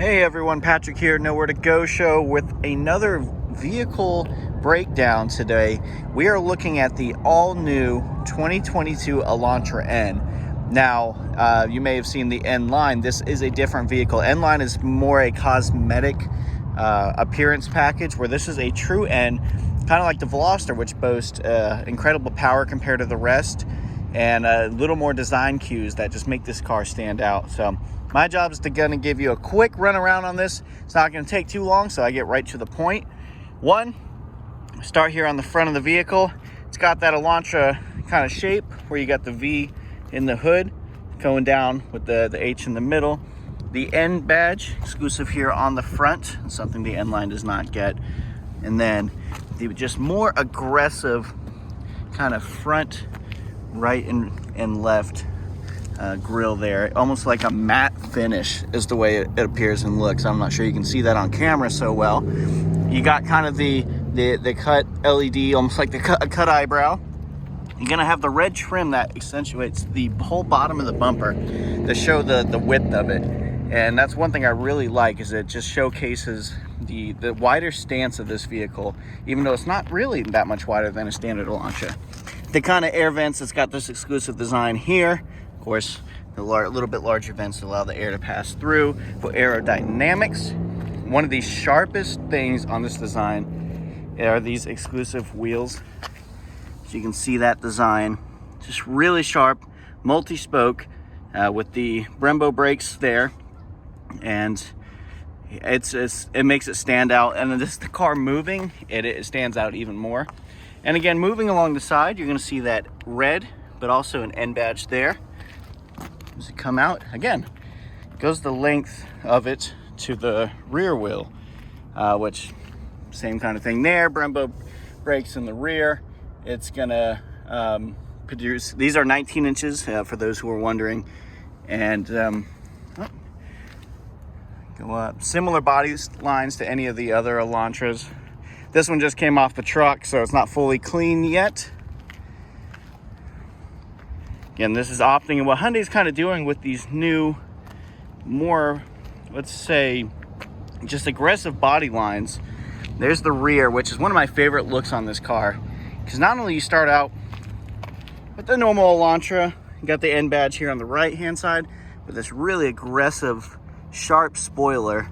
Hey everyone, Patrick here, Nowhere to Go show with another vehicle breakdown today. We are looking at the all-new 2022 Elantra N. Now, you may have seen the N line. This is a different vehicle. N line is more a cosmetic appearance package, where this is a true N, kind of like the Veloster, which boasts incredible power compared to the rest, and a little more design cues that just make this car stand out. So my job is to give you a quick run around on this. It's not going to take too long, so I get right to the point. One, start here on the front of the vehicle. It's got that Elantra kind of shape where you got the V in the hood going down with the H in the middle. The N badge, exclusive here on the front, something the N line does not get. And then the just more aggressive kind of front right and left grill there, almost like a matte finish is the way it appears and looks. I'm not sure you can see that on camera so well. You got kind of the cut LED, almost like the cut eyebrow. You're gonna have the red trim that accentuates the whole bottom of the bumper to show the width of it. And that's one thing I really like, is it just showcases the wider stance of this vehicle, even though it's not really that much wider than a standard Elantra. The kind of air vents, it's got this exclusive design here. Of course, the little bit larger vents to allow the air to pass through for aerodynamics. One of the sharpest things on this design are these exclusive wheels. So you can see that design, just really sharp, multi-spoke with the Brembo brakes there, and it makes it stand out. And then the car moving, it stands out even more. And again, moving along the side, you're going to see that red, but also an N badge there. As it come out, again, goes the length of it to the rear wheel, which same kind of thing there. Brembo brakes in the rear. It's gonna produce, these are 19 inches for those who are wondering, and go up. Similar body lines to any of the other Elantras. This one just came off the truck, so it's not fully clean yet. Again, this is opting in what Hyundai's kind of doing with these new, more, let's say, just aggressive body lines. There's the rear, which is one of my favorite looks on this car, because not only you start out with the normal Elantra, you got the N badge here on the right hand side, with this really aggressive, sharp spoiler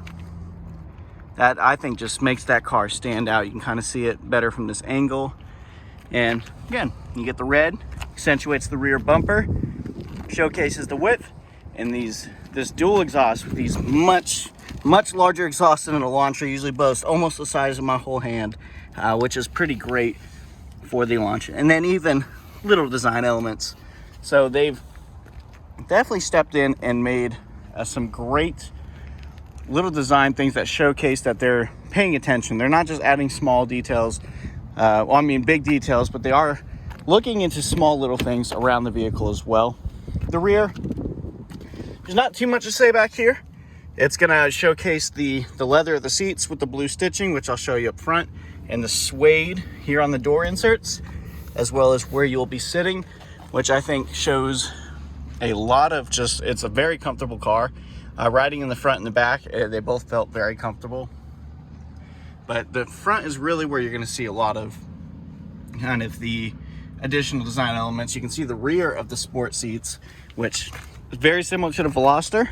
that I think just makes that car stand out. You can kind of see it better from this angle. And again, you get the red, accentuates the rear bumper, showcases the width, and this dual exhaust with these much larger exhausts than an Elantra usually boasts, almost the size of my whole hand, which is pretty great for the Elantra. And then even little design elements. So they've definitely stepped in and made some great little design things that showcase that they're paying attention. They're not just adding small details, well, I mean big details, but they are looking into small little things around the vehicle as well. The rear, there's not too much to say back here. It's gonna showcase the leather of the seats with the blue stitching, which I'll show you up front, and the suede here on the door inserts, as well as where you'll be sitting, which I think shows a lot of just, it's a very comfortable car. Riding in the front and the back, they both felt very comfortable. But the front is really where you're gonna see a lot of kind of the additional design elements. You can see the rear of the sport seats, which is very similar to the Veloster.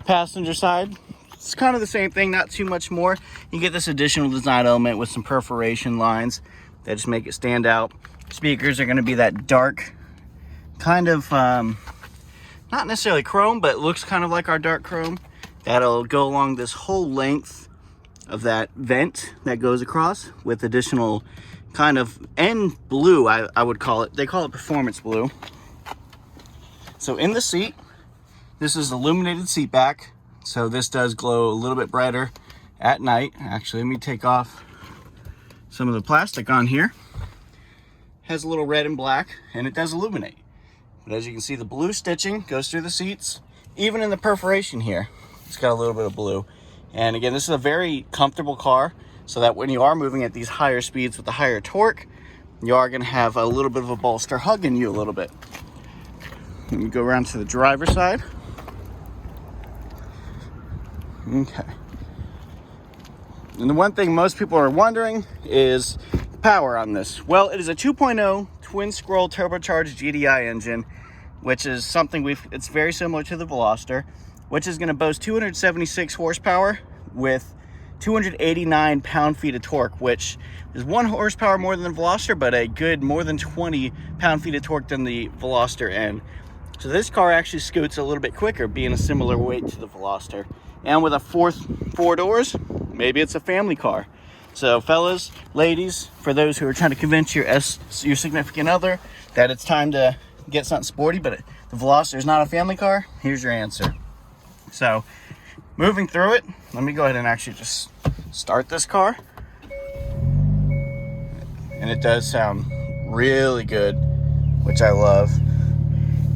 Passenger side, it's kind of the same thing, not too much more. You get this additional design element with some perforation lines that just make it stand out. Speakers are gonna be that dark, kind of, not necessarily chrome, but it looks kind of like our dark chrome. That'll go along this whole length of that vent that goes across, with additional kind of N blue, I would call it. They call it performance blue. So in the seat, this is illuminated seat back. So this does glow a little bit brighter at night. Actually, let me take off some of the plastic on here. Has a little red and black, and it does illuminate. But as you can see, the blue stitching goes through the seats. Even in the perforation here, it's got a little bit of blue. And again, this is a very comfortable car, so that when you are moving at these higher speeds with the higher torque, you are going to have a little bit of a bolster hugging you a little bit. Let me go around to the driver's side. Okay. And the one thing most people are wondering is power on this. Well, it is a 2.0 twin scroll turbocharged GDI engine, which is something it's very similar to the Veloster, which is going to boast 276 horsepower with 289 pound-feet of torque, which is 1 horsepower more than the Veloster, but a good more than 20 pound-feet of torque than the Veloster N. So this car actually scoots a little bit quicker, being a similar weight to the Veloster. And with four doors, maybe it's a family car. So fellas, ladies, for those who are trying to convince your significant other that it's time to get something sporty, but the Veloster is not a family car, here's your answer. So moving through it, let me go ahead and actually just start this car. And it does sound really good, which I love.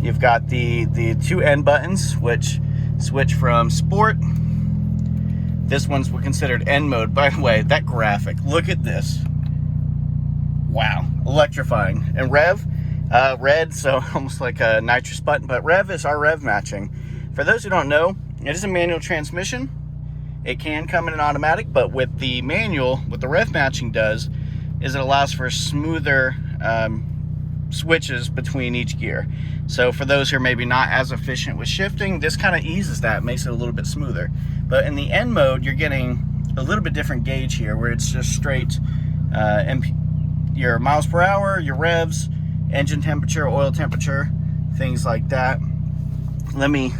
You've got the 2 N buttons, which switch from sport. This one's considered N mode. By the way, that graphic, look at this. Wow, electrifying. And rev, red, so almost like a nitrous button, but rev is our rev matching. For those who don't know, it is a manual transmission. It can come in an automatic, but with the manual, what the rev matching does is it allows for smoother switches between each gear. So for those who are maybe not as efficient with shifting, this kind of eases that, makes it a little bit smoother. But in the N mode, you're getting a little bit different gauge here, where it's just straight your miles per hour, your revs, engine temperature, oil temperature, things like that. Let me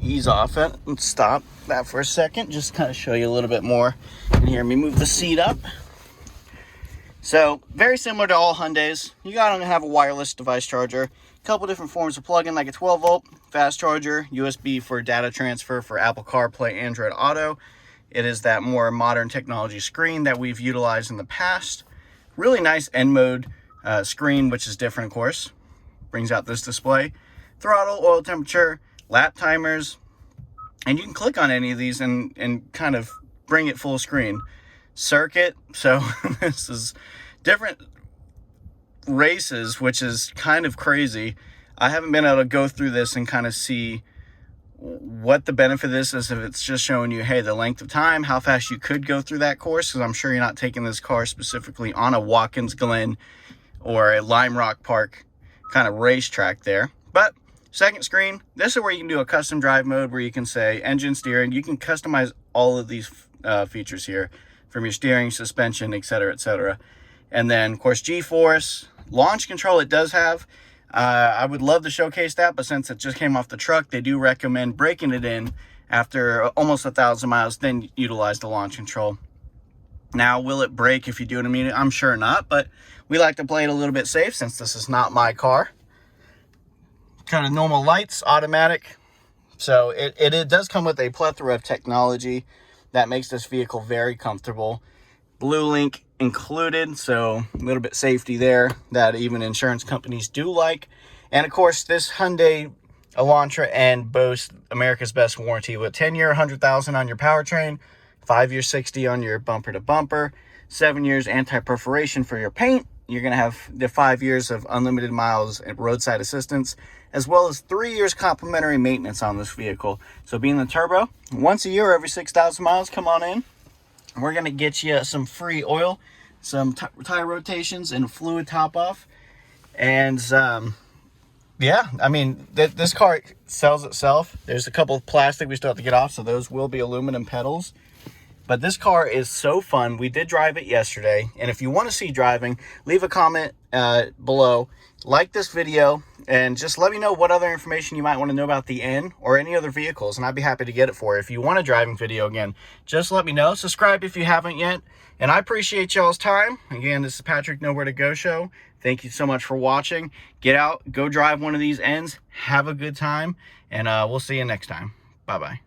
ease off it and stop that for a second, just kind of show you a little bit more. And here, let me move the seat up. So very similar to all Hyundais, you gotta have a wireless device charger. A couple different forms of plug-in, like a 12-volt fast charger, USB for data transfer for Apple CarPlay, Android Auto. It is that more modern technology screen that we've utilized in the past. Really nice N mode screen, which is different, of course. Brings out this display. Throttle, oil temperature, lap timers, and you can click on any of these and kind of bring it full screen. Circuit, so this is different races, which is kind of crazy. I haven't been able to go through this and kind of see what the benefit of this is, if it's just showing you, hey, the length of time, how fast you could go through that course, because I'm sure you're not taking this car specifically on a Watkins Glen or a Lime Rock Park kind of racetrack there. But second screen, this is where you can do a custom drive mode, where you can say engine, steering. You can customize all of these features here, from your steering, suspension, etc., etc. And then, of course, G-force, launch control it does have. I would love to showcase that, but since it just came off the truck, they do recommend breaking it in after almost 1,000 miles, then utilize the launch control. Now, will it break if you do it immediately? I'm sure not, but we like to play it a little bit safe since this is not my car. Kind of normal lights, automatic. So it does come with a plethora of technology that makes this vehicle very comfortable. Blue Link included, so a little bit safety there that even insurance companies do like. And of course, this Hyundai Elantra N boasts America's best warranty with 10-year, 100,000 on your powertrain, 5-year, 60 on your bumper to bumper, 7 years anti-perforation for your paint. You're going to have the 5 years of unlimited miles and roadside assistance, as well as 3 years complimentary maintenance on this vehicle. So being the turbo, once a year, every 6,000 miles, come on in. We're going to get you some free oil, some tire rotations, and a fluid top off. And yeah, I mean, this car sells itself. There's a couple of plastic we still have to get off, so those will be aluminum pedals. But this car is so fun. We did drive it yesterday. And if you want to see driving, leave a comment below. Like this video. And just let me know what other information you might want to know about the N or any other vehicles. And I'd be happy to get it for you. If you want a driving video again, just let me know. Subscribe if you haven't yet. And I appreciate y'all's time. Again, this is Patrick Nowhere to Go Show. Thank you so much for watching. Get out. Go drive one of these N's. Have a good time. And we'll see you next time. Bye-bye.